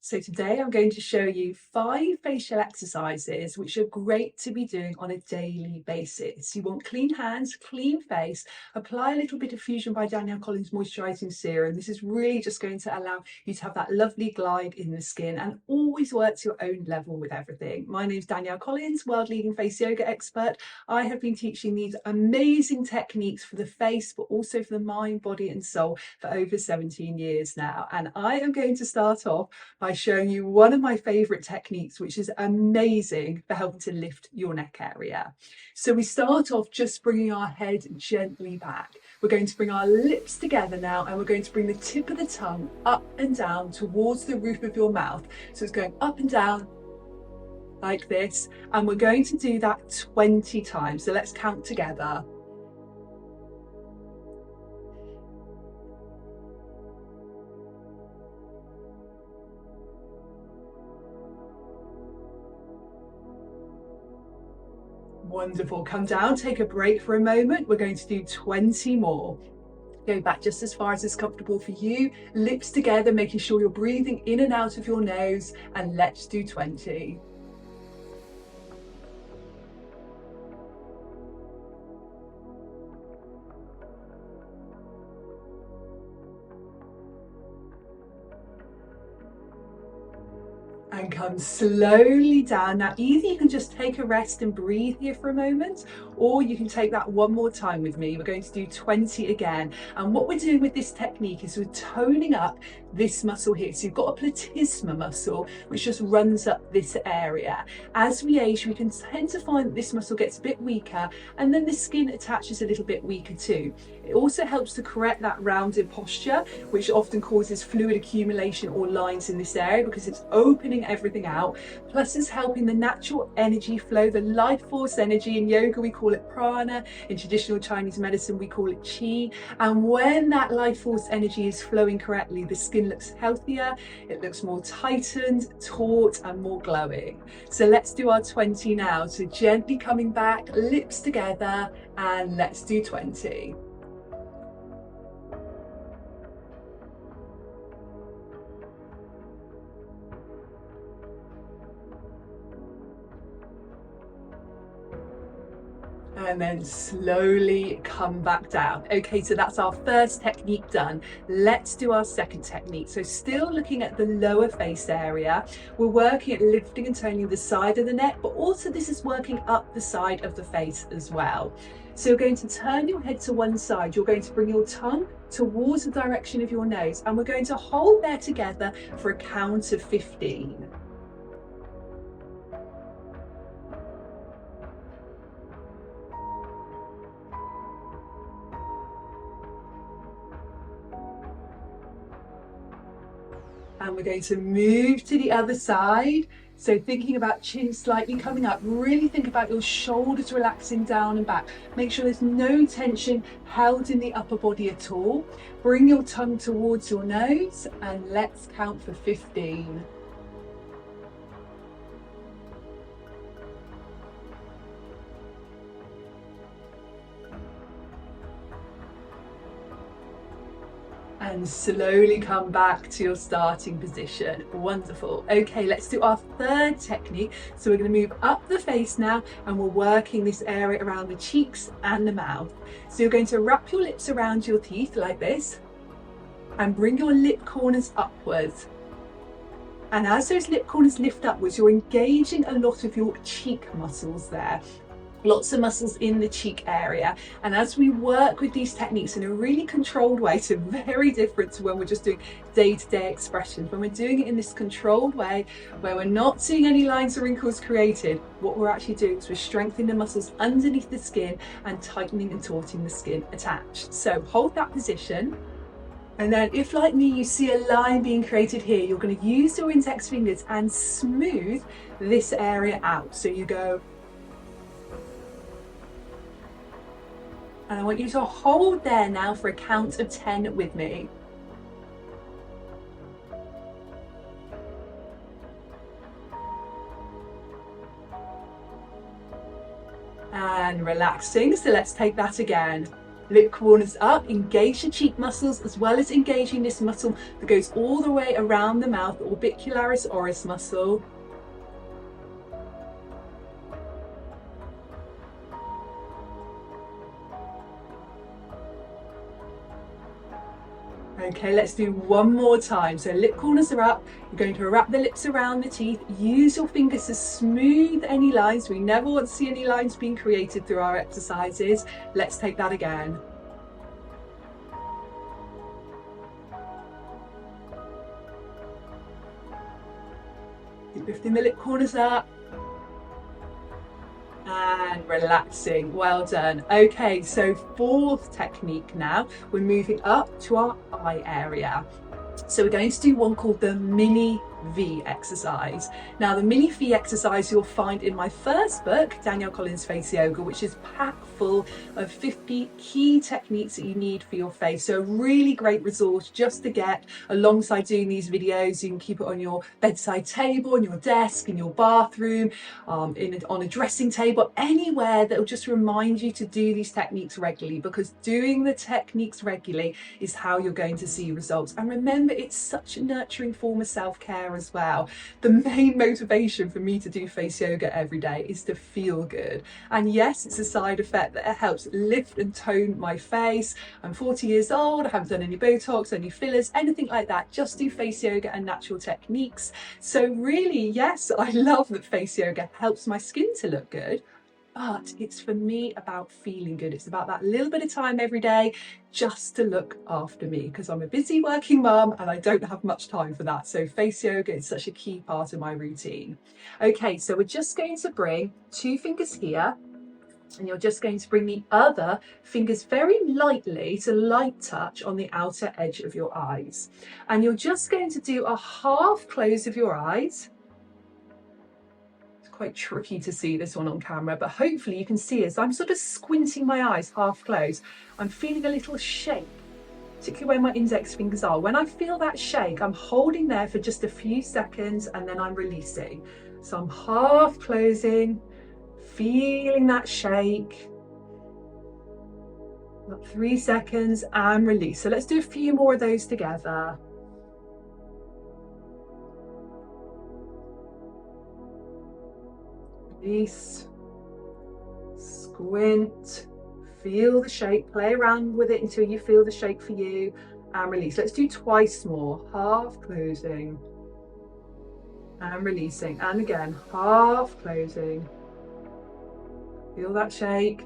So today I'm going to show you 5 facial exercises which are great to be doing on a daily basis. You want clean hands, clean face, apply a little bit of Fusion by Danielle Collins moisturising serum. This is really just going to allow you to have that lovely glide in the skin and always work to your own level with everything. My name is Danielle Collins, world leading face yoga expert. I have been teaching these amazing techniques for the face but also for the mind, body and soul for over 17 years now. And I am going to start off by showing you one of my favourite techniques, which is amazing for helping to lift your neck area. So we start off just bringing our head gently back. We're going to bring our lips together now, and we're going to bring the tip of the tongue up and down towards the roof of your mouth. So it's going up and down like this, and we're going to do that 20 times. So let's count together. Wonderful. Come down, take a break for a moment. We're going to do 20 more. Go back just as far as is comfortable for you. Lips together, making sure you're breathing in and out of your nose, and let's do 20. And come slowly down. Now, either you can just take a rest and breathe here for a moment, or you can take that one more time with me. We're going to do 20 again. And what we're doing with this technique is we're toning up this muscle here. So you've got a platysma muscle, which just runs up this area. As we age, we can tend to find that this muscle gets a bit weaker, and then the skin attaches a little bit weaker too. It also helps to correct that rounded posture, which often causes fluid accumulation or lines in this area because it's opening everything out. Plus it's helping the natural energy flow, the life force energy. In yoga we call it prana, in traditional Chinese medicine we call it qi. And when that life force energy is flowing correctly, the skin looks healthier, it looks more tightened, taut and more glowing. So let's do our 20 now. So gently coming back, lips together, and let's do 20. And then slowly come back down. Okay, so that's our first technique done. Let's do our second technique. So still looking at the lower face area, we're working at lifting and toning the side of the neck, but also this is working up the side of the face as well. So you're going to turn your head to one side. You're going to bring your tongue towards the direction of your nose, and we're going to hold there together for a count of 15. And we're going to move to the other side. So thinking about chin slightly coming up, really think about your shoulders relaxing down and back. Make sure there's no tension held in the upper body at all. Bring your tongue towards your nose and let's count for 15. And slowly come back to your starting position. Wonderful. Okay, let's do our third technique. So we're going to move up the face now, and we're working this area around the cheeks and the mouth. So you're going to wrap your lips around your teeth like this and bring your lip corners upwards. And as those lip corners lift upwards, you're engaging a lot of your cheek muscles there. Lots of muscles in the cheek area. And as we work with these techniques in a really controlled way, so very different to when we're just doing day-to-day expressions, when we're doing it in this controlled way where we're not seeing any lines or wrinkles created, what we're actually doing is we're strengthening the muscles underneath the skin and tightening and tauting the skin attached. So hold that position. And then if, like me, you see a line being created here, you're going to use your index fingers and smooth this area out. So you go, and I want you to hold there now for a count of 10 with me. And relaxing, so let's take that again. Lip corners up, engage the cheek muscles as well as engaging this muscle that goes all the way around the mouth, the orbicularis oris muscle. Okay, let's do one more time. So lip corners are up. You're going to wrap the lips around the teeth. Use your fingers to smooth any lines. We never want to see any lines being created through our exercises. Let's take that again. Keep lifting the lip corners up. And relaxing. Well done. Okay, so fourth technique now. We're moving up to our eye area. So we're going to do one called the mini V exercise. Now the mini V exercise you'll find in my first book, Danielle Collins Face Yoga, which is packed full of 50 key techniques that you need for your face. So a really great resource just to get alongside doing these videos. You can keep it on your bedside table, on your desk, in your bathroom, on a dressing table, anywhere that will just remind you to do these techniques regularly, because doing the techniques regularly is how you're going to see results. And remember, it's such a nurturing form of self-care as well. The main motivation for me to do face yoga every day is to feel good. And yes, it's a side effect that it helps lift and tone my face. I'm 40 years old, I haven't done any Botox, any fillers, anything like that. Just do face yoga and natural techniques. So really, yes, I love that face yoga helps my skin to look good. But it's for me about feeling good. It's about that little bit of time every day just to look after me, because I'm a busy working mum and I don't have much time for that. So face yoga is such a key part of my routine. Okay, so we're just going to bring 2 fingers here, and you're just going to bring the other fingers very lightly to light touch on the outer edge of your eyes. And you're just going to do a half close of your eyes. Quite tricky to see this one on camera, but hopefully you can see as I'm sort of squinting my eyes half closed, I'm feeling a little shake, particularly where my index fingers are. When I feel that shake, I'm holding there for just a few seconds and then I'm releasing. So I'm half closing, feeling that shake. About 3 seconds and release. So let's do a few more of those together. Release, squint, feel the shake, play around with it until you feel the shake for you, and release. Let's do twice more. Half closing and releasing, and again, half closing. Feel that shake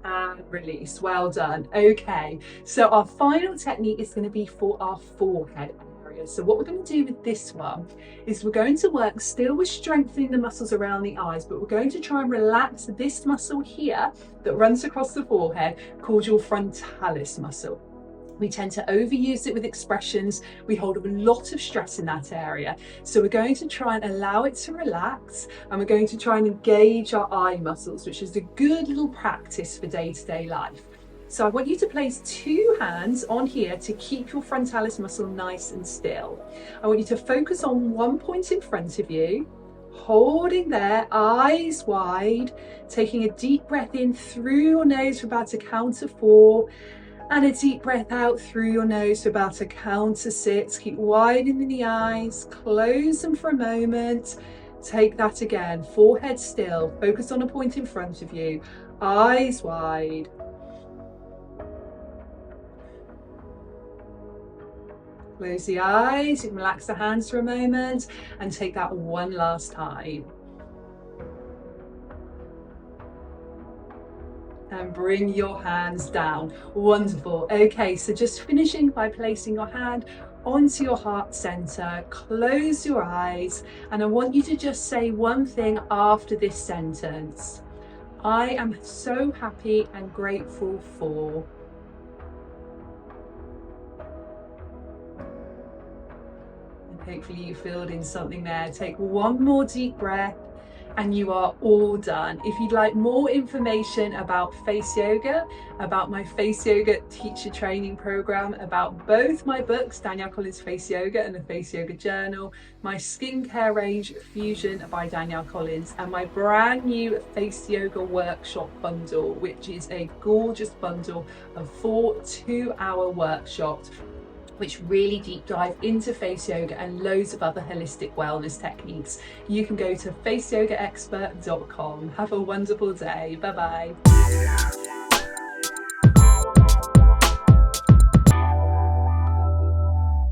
and release. Well done. Okay, so our final technique is going to be for our forehead. So what we're going to do with this one is we're going to work still with strengthening the muscles around the eyes, but we're going to try and relax this muscle here that runs across the forehead, called your frontalis muscle. We tend to overuse it with expressions. We hold a lot of stress in that area. So we're going to try and allow it to relax, and we're going to try and engage our eye muscles, which is a good little practice for day-to-day life. So I want you to place 2 hands on here to keep your frontalis muscle nice and still. I want you to focus on one point in front of you, holding there, eyes wide, taking a deep breath in through your nose for about a count of 4, and a deep breath out through your nose for about a count of 6. Keep widening the eyes, close them for a moment. Take that again, forehead still, focus on a point in front of you, eyes wide. Close the eyes, you can relax the hands for a moment and take that one last time. And bring your hands down. Wonderful. Okay, so just finishing by placing your hand onto your heart center, close your eyes, and I want you to just say one thing after this sentence. I am so happy and grateful for. Hopefully you filled in something there. Take one more deep breath and you are all done. If you'd like more information about face yoga, about my face yoga teacher training program, about both my books, Danielle Collins Face Yoga and the Face Yoga Journal, my skincare range, Fusion by Danielle Collins, and my brand new face yoga workshop bundle, which is a gorgeous bundle of 4 2-hour workshops which really deep dive into face yoga and loads of other holistic wellness techniques. You can go to faceyogaexpert.com. Have a wonderful day. Bye bye.